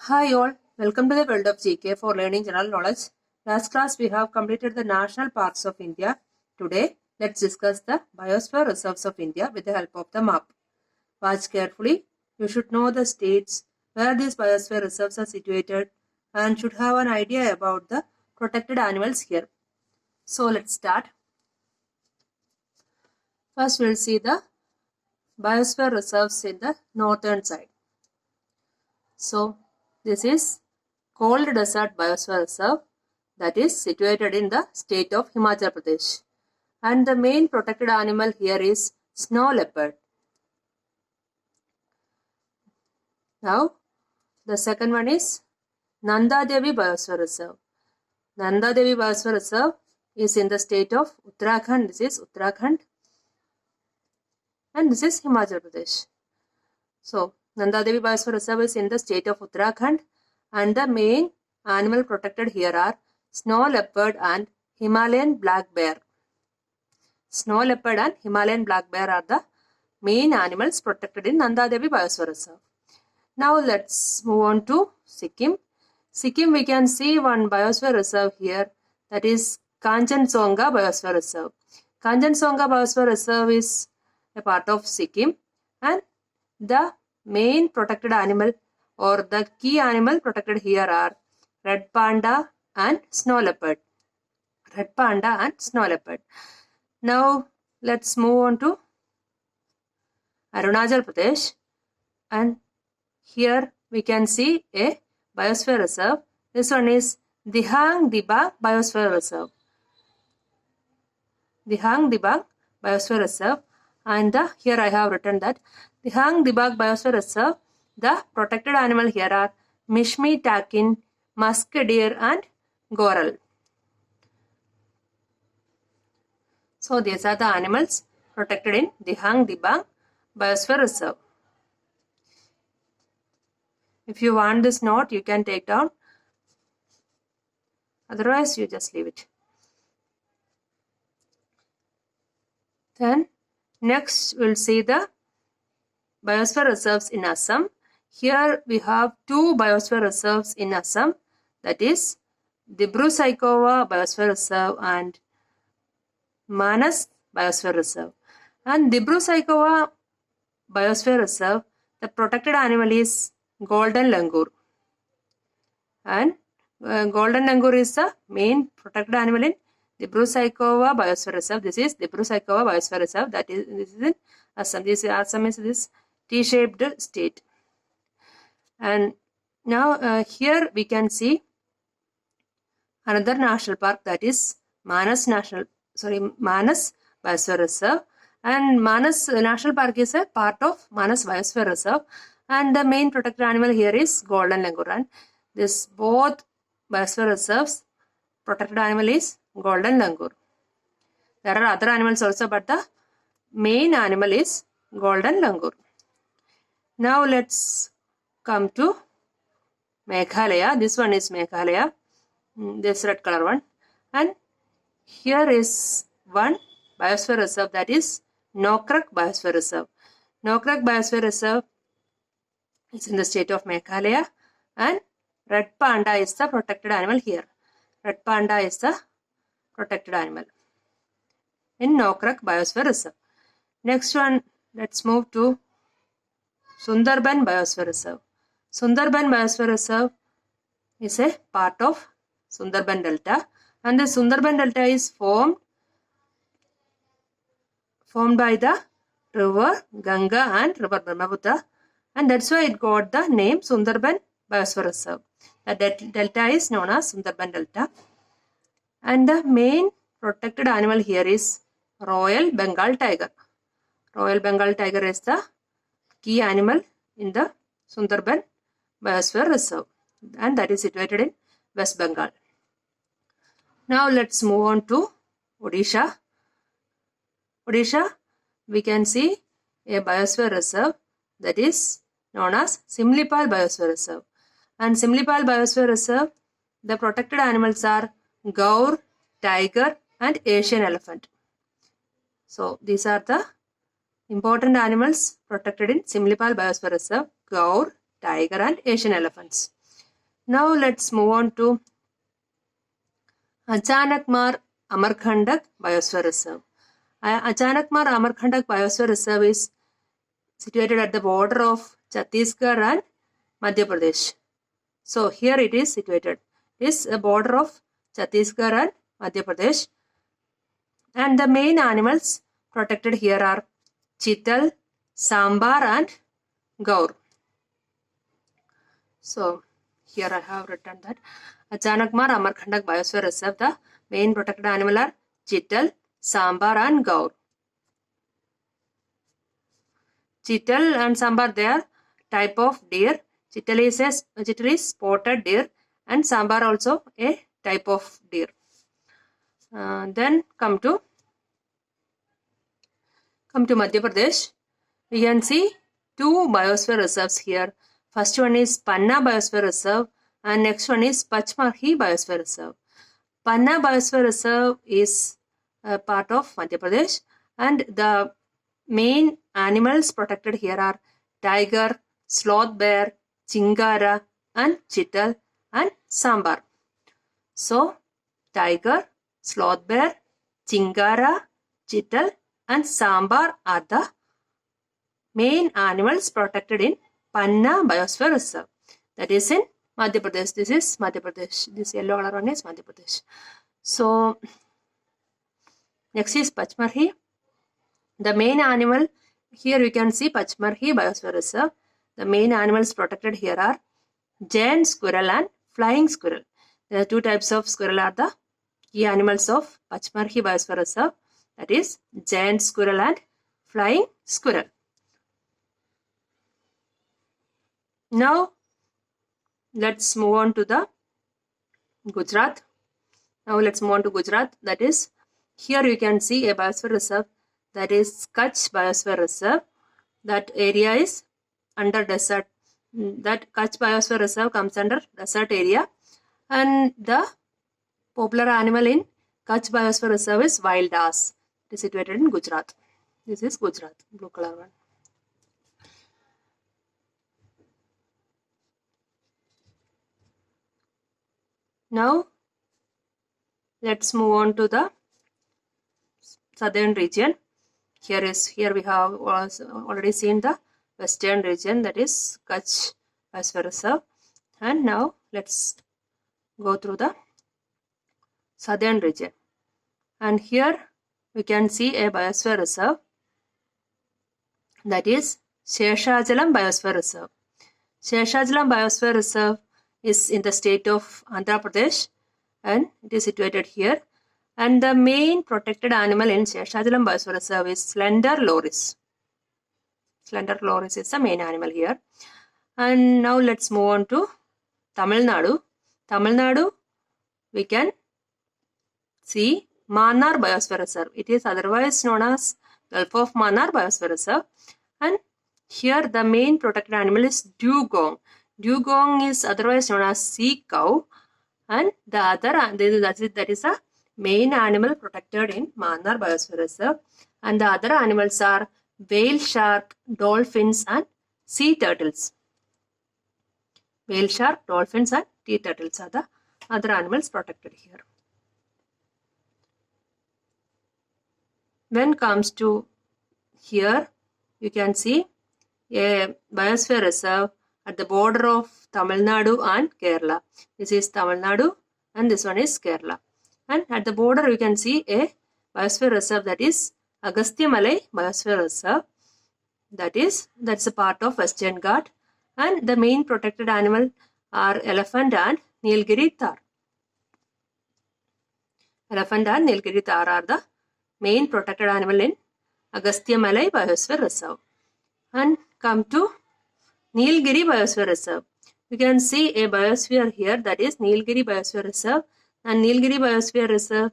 Hi all, welcome to the world of GK for learning general knowledge. Last class we have completed the national parks of India. Today let's discuss the biosphere reserves of India with the help of the map. Watch carefully. You should know the states where these biosphere reserves are situated and should have an idea about the protected animals here. So let's start. First we'll see the biosphere reserves in the northern side. So this is Cold Desert Biosphere Reserve that is situated in the state of Himachal Pradesh. And the main protected animal here is snow leopard. Now, the second one is Nanda Devi Biosphere Reserve. Nanda Devi Biosphere Reserve is in the state of Uttarakhand. This is Uttarakhand. And this is Himachal Pradesh. So, Nanda Devi Biosphere Reserve is in the state of Uttarakhand. And the main animal protected here are snow leopard and Himalayan black bear. Snow leopard and Himalayan black bear are the main animals protected in Nanda Devi Biosphere Reserve. Now let's move on to Sikkim. Sikkim, we can see one biosphere reserve here, that is Kanchenjunga Biosphere Reserve. Kanchenjunga Biosphere Reserve is a part of Sikkim, and the main protected animal or the key animal protected here are red panda and snow leopard. Red panda and snow leopard. Now let's move on to Arunachal Pradesh, and here we can see a biosphere reserve. This one is Dihang Dibang Biosphere Reserve. Dihang Dibang Biosphere Reserve, and here I have written that Dihang Dibang Biosphere Reserve, the protected animal here are Mishmi takin, musk deer and goral. So these are the animals protected in Dihang Dibang Biosphere Reserve. If you want this note, you can take down. Otherwise, you just leave it. Then next we'll see the biosphere reserves in Assam. Here we have two biosphere reserves in Assam, that is Dibru-Saikhowa Biosphere Reserve and Manas Biosphere Reserve. And Dibru-Saikhowa Biosphere Reserve, the protected animal is golden langur. And golden langur is the main protected animal in Dibru-Saikhowa Biosphere Reserve. This is Dibru-Saikhowa Biosphere Reserve. This is in Assam. Assam is this T-shaped state. And now here we can see another national park, that is Manas Biosphere Reserve. And Manas National Park is a part of Manas Biosphere Reserve. And the main protected animal here is golden langur. And this both biosphere reserves protected animal is golden langur. There are other animals also, but the main animal is golden langur. Now let's come to Meghalaya. This one is Meghalaya, this red color one. And here is one biosphere reserve, that is Nokrek Biosphere Reserve. Nokrek Biosphere Reserve is in the state of Meghalaya, and red panda is the protected animal here. Red panda is the protected animal in Nokrek Biosphere Reserve. Next one, let's move to Sundarban Biosphere Reserve. Sundarban Biosphere Reserve is a part of Sundarban Delta, and the Sundarban Delta is formed by the river Ganga and river Brahmaputra, and that's why it got the name Sundarban Biosphere Reserve. The delta is known as Sundarban Delta. And the main protected animal here is Royal Bengal Tiger. Royal Bengal Tiger is the key animal in the Sundarban Biosphere Reserve, and that is situated in West Bengal. Now let's move on to Odisha. Odisha, we can see a biosphere reserve that is known as Simlipal Biosphere Reserve. And Simlipal Biosphere Reserve, the protected animals are gaur, tiger and Asian elephant. So these are the important animals protected in Simlipal Biosphere Reserve: gaur, tiger and Asian elephants. Now let's move on to Achanakmar Amarkandak Biosphere Reserve. Achanakmar Amarkandak Biosphere Reserve is situated at the border of Chhattisgarh and Madhya Pradesh. So here it is situated. It is a border of Chhattisgarh and Madhya Pradesh. And the main animals protected here are Chital, Sambar and Gaur. So here I have written that Achanakmar Amarkandak Biosphere Reserve, the main protected animal are Chital, Sambar and Gaur. Chital and Sambar, they are type of deer. Chital is spotted deer and Sambar also a type of deer. Then come to Madhya Pradesh. We can see two biosphere reserves here. First one is Panna Biosphere Reserve and next one is Pachmarhi Biosphere Reserve. Panna Biosphere Reserve is a part of Madhya Pradesh and the main animals protected here are tiger, sloth bear, chingara and chital and sambar. So tiger, sloth bear, chingara, chital and sambar are the main animals protected in Panna Biosphere Reserve. That is in Madhya Pradesh. This is Madhya Pradesh. This yellow color one is Madhya Pradesh. So next is Pachmarhi. The main animal, here we can see Pachmarhi Biosphere Reserve. The main animals protected here are giant squirrel and flying squirrel. There are two types of squirrel are the key animals of Pachmarhi Biosphere Reserve. That is giant squirrel and flying squirrel. Now let's move on to the Gujarat. That is, here you can see a biosphere reserve, that is Kutch Biosphere Reserve. That area is under desert. That Kutch Biosphere Reserve comes under desert area. And the popular animal in Kutch Biosphere Reserve is wild ass. It is situated in Gujarat. This is Gujarat, blue color one. Now let's move on to the southern region. Here we have already seen the western region, that is Kutch Biosphere Reserve. And now let's go through the southern region. And here we can see a biosphere reserve, that is Sheshachalam Biosphere Reserve. Sheshachalam Biosphere Reserve is in the state of Andhra Pradesh and it is situated here. And the main protected animal in Sheshachalam Biosphere Reserve is slender loris. Slender loris is the main animal here. And now let's move on to Tamil Nadu. Tamil Nadu, we can see Mannar Biosphere Reserve. It is otherwise known as Gulf of Mannar Biosphere Reserve. And here the main protected animal is dugong. Dugong is otherwise known as sea cow. And the other, that is a main animal protected in Mannar Biosphere Reserve. And the other animals are whale shark, dolphins and sea turtles. Whale shark, dolphins and sea turtles are the other animals protected here. When comes to here, you can see a biosphere reserve at the border of Tamil Nadu and Kerala. This is Tamil Nadu and this one is Kerala. And at the border you can see a biosphere reserve, that is Agastya Malai Biosphere Reserve. That's a part of Western Ghat. And the main protected animal are elephant and Nilgiri Tar. Elephant and Nilgiri Tar are the main protected animal in Agastya Malai Biosphere Reserve. And come to Nilgiri Biosphere Reserve. You can see a biosphere here, that is Nilgiri Biosphere Reserve. And Nilgiri Biosphere Reserve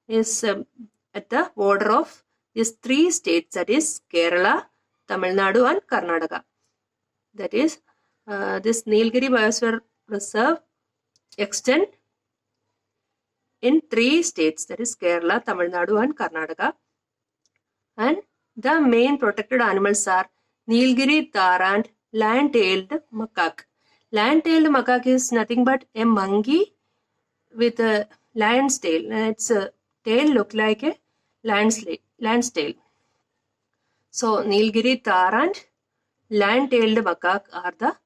is at the border of these three states, that is Kerala, Tamil Nadu and Karnataka. That is this Nilgiri Biosphere Reserve extend in three states, that is Kerala, Tamil Nadu and Karnataka. And the main protected animals are Nilgiri Tar and land-tailed macaque. Lion-tailed macaque is nothing but a monkey with a lion's tail, and its tail look like a lion's tail. So Nilgiri tahr and lion-tailed macaque are the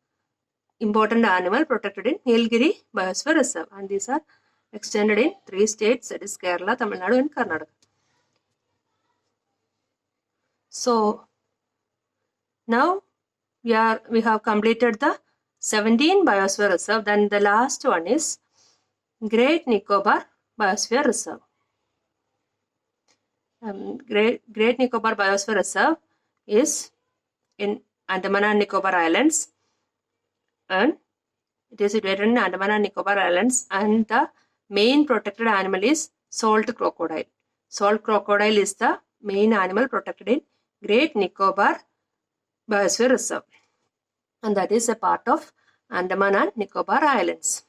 important animal protected in Nilgiri Biosphere Reserve, and these are extended in 3 states, that is Kerala, Tamil Nadu and Karnataka. So now we have completed the 17 Biosphere Reserve. Then the last one is Great Nicobar Biosphere Reserve. Great Nicobar Biosphere Reserve is in Andaman and Nicobar Islands, and it is situated in Andaman and Nicobar Islands, and the main protected animal is salt crocodile. Salt crocodile is the main animal protected in Great Nicobar Biosphere Reserve, and that is a part of Andaman and Nicobar Islands.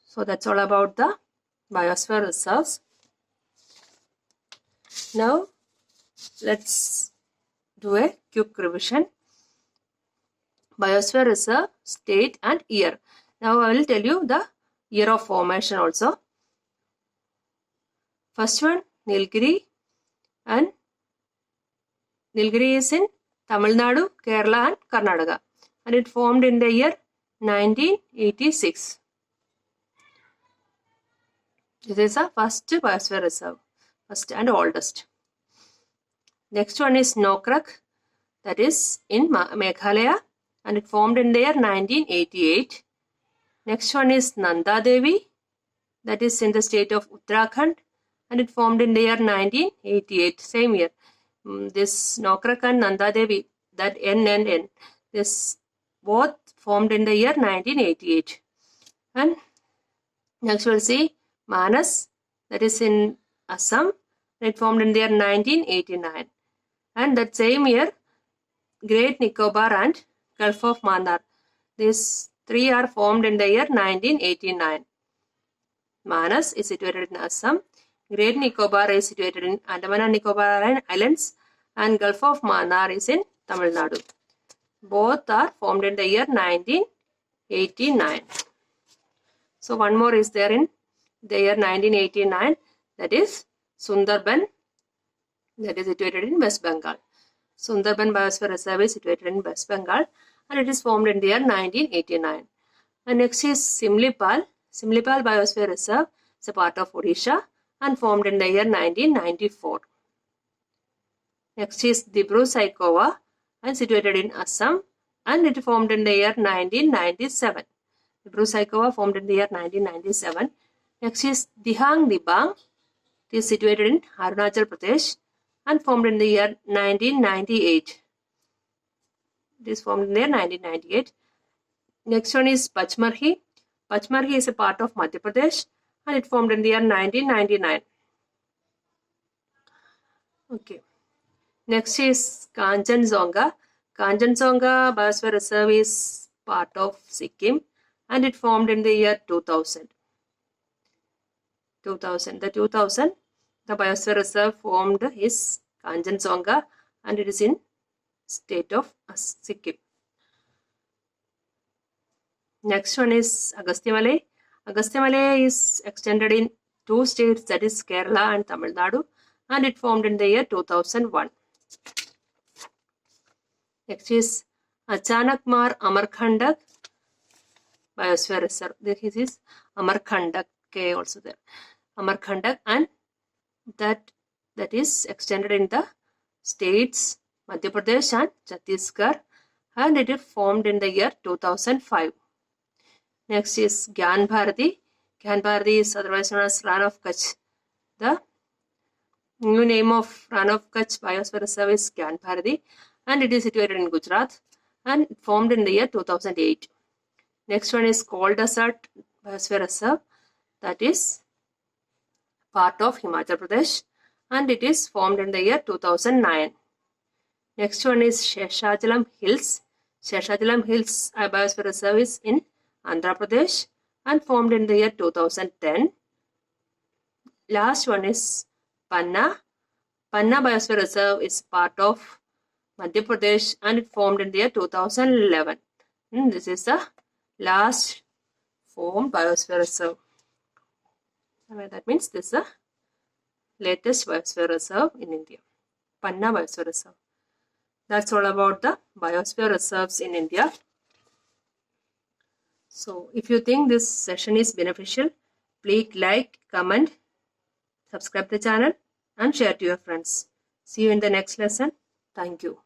So that's all about the Biosphere Reserves. Now let's do a quick revision. Biosphere Reserve, state and year. Now I will tell you the year of formation also. First one, Nilgiri, and Nilgiri is in Tamil Nadu, Kerala and Karnataka, and it formed in the year 1986. This is the first Biosphere Reserve, first and oldest. Next one is Nokrak, that is in Meghalaya, and it formed in the year 1988. Next one is Nanda Devi, that is in the state of Uttarakhand, and it formed in the year 1988, same year. This Nokrak and Nanda Devi, that N, this both formed in the year 1988. And next we'll see Manas, that is in Assam, and it formed in the year 1989. And that same year, Great Nicobar and Gulf of Mannar, these three are formed in the year 1989. Manas is situated in Assam, Great Nicobar is situated in Andaman and Nicobar Islands, and Gulf of Mannar is in Tamil Nadu. Both are formed in the year 1989. So one more is there in the year 1989, that is Sundarban, that is situated in West Bengal. Sundarban Biosphere Reserve is situated in West Bengal, and it is formed in the year 1989. And next is Simlipal. Simlipal Biosphere Reserve is a part of Odisha and formed in the year 1994. Next is Dibru-Saikhowa, and situated in Assam, and it formed in the year 1997. Dibru-Saikhowa formed in the year 1997. Next is Dihang Dibang. It is situated in Arunachal Pradesh and formed in the year 1998. It is formed in the year 1998. Next one is Pachmarhi. Pachmarhi is a part of Madhya Pradesh, and it formed in the year 1999. Okay. Next is Kanchenjunga. Kanchenjunga Biosphere Reserve is part of Sikkim, and it formed in the year 2000. The 2000, the Biosphere Reserve formed is Kanchenjunga, and it is in state of Sikkim. Next one is Agastyamalai. Agastyamalai is extended in 2 states, that is Kerala and Tamil Nadu, and it formed in the year 2001. Next is Achanakmar Amarkandak Biosphere Reserve. This is Amarkandak also there. Amarkandak, and that is extended in the states Madhya Pradesh and Chhattisgarh, and it is formed in the year 2005. Next is Gyan Bharati. Gyan Bharati is otherwise known as Ran of Kutch. The new name of Ran of Kutch Biosphere Reserve is Gyan Bharati, and it is situated in Gujarat, and it formed in the year 2008. Next one is Cold Desert Biosphere Reserve, that is part of Himachal Pradesh, and it is formed in the year 2009. Next one is Sheshachalam Hills. Sheshachalam Hills Biosphere Reserve is in Andhra Pradesh and formed in the year 2010. Last one is Panna. Panna Biosphere Reserve is part of Madhya Pradesh, and it formed in the year 2011. This is the last formed biosphere reserve. That means this is the latest biosphere reserve in India, Panna Biosphere Reserve. That's all about the biosphere reserves in India. So if you think this session is beneficial, please like, comment, subscribe the channel and share to your friends. See you in the next lesson. Thank you.